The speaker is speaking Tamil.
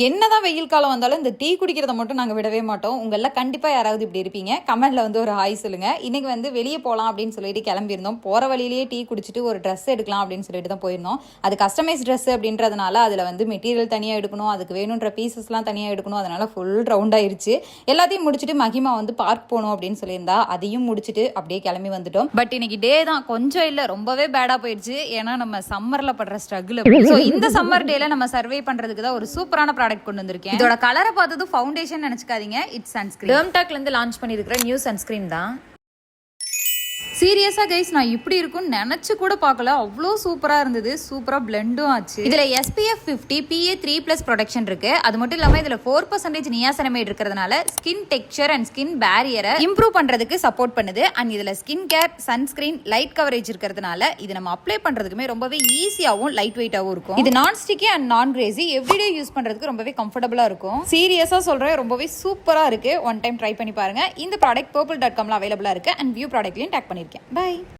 என்னதான் வெயில் காலம் வந்தாலும் இந்த டீ குடிக்கிறத மட்டும் நாங்கள் விடவே மாட்டோம். உங்கள கண்டிப்பாக யாராவது இப்படி இருப்பீங்க. கமெண்ட்ல வந்து ஒரு ஹாய் சொல்லுங்க. இன்னைக்கு வந்து வெளியே போகலாம் அப்படின்னு சொல்லிட்டு கிளம்பியிருந்தோம். போகிற வழியிலேயே டீ குடிச்சிட்டு ஒரு ட்ரெஸ் எடுக்கலாம் அப்படின்னு சொல்லிட்டு தான் போயிருந்தோம். அது கஸ்டமைஸ் ட்ரெஸ் அப்படின்றதுனால அதில் வந்து மெட்டீரியல் தனியாக எடுக்கணும், அதுக்கு வேணுன்ற பீசஸ்லாம் தனியாக எடுக்கணும். அதனால ஃபுல் ரவுண்ட் ஆயிருச்சு. எல்லாத்தையும் முடிச்சுட்டு மகிமா வந்து பார்க் போகணும் அப்படின்னு சொல்லியிருந்தா அதையும் முடிச்சுட்டு அப்படியே கிளம்பி வந்துட்டோம். பட் இன்னைக்கு டே தான் கொஞ்சம் இல்லை ரொம்பவே பேடாக போயிடுச்சு. ஏன்னா நம்ம சம்மரில் படுற ஸ்ட்ரகிள். ஸோ இந்த சம்மர் டேல நம்ம சர்வே பண்ணுறதுக்கு தான் ஒரு சூப்பரான ப்ராடக்ட் கொண்டு வந்திருக்கேன். இதோட கலரை பார்த்தது ஃபவுண்டேஷன் நினைச்சுக்காதீங்க, இட்ஸ் சன்ஸ்கிரீன். டெர்ம்டாக்ல இருந்து லான்ச் பண்ணிருக்கிற நியூ சன்ஸ்கிரீன் தான். சீரியஸா கைஸ், நான் இப்படி இருக்கும்னு நினைச்சு கூட பார்க்கல. அவ்வளோ சூப்பரா இருந்தது. சூப்பரா பிளெண்டும் ஆச்சு. இதுல SPF 50 PA3+ ப்ரொடெக்ஷன் இருக்கு. அது மட்டும் இல்லாம இதுல 4% நியாசனமைட் இருக்கிறதுனால ஸ்கின் டெக்ஸ்சர் அண்ட் ஸ்கின் பேரியரை இம்ப்ரூவ் பண்றதுக்கு சப்போர்ட் பண்ணுது. அண்ட் இதுல skin care, sunscreen, light coverage இருக்கிறதுனால இது நம்ம அப்ளை பண்றதுக்குமே ரொம்பவே ஈஸியாவும் லைட் வெயிட்டாவும் இருக்கும். இது நான் ஸ்டிக்கி அண்ட் நான் கிரேசி, எவ்ரிடே யூஸ் பண்றதுக்கு ரொம்பவே கம்ஃபர்டபுளா இருக்கும். சீரியஸா சொல்றேன், ரொம்பவே சூப்பரா இருக்கு. ஒன் டைம் ட்ரை பண்ணி பாருங்க. இந்த ப்ராடக்ட் purple.com அவைலபிளா இருக்கு. அண்ட் வியூ ப்ராடக்ட்லயும் டேக் பண்ணிருக்கேன். Bye.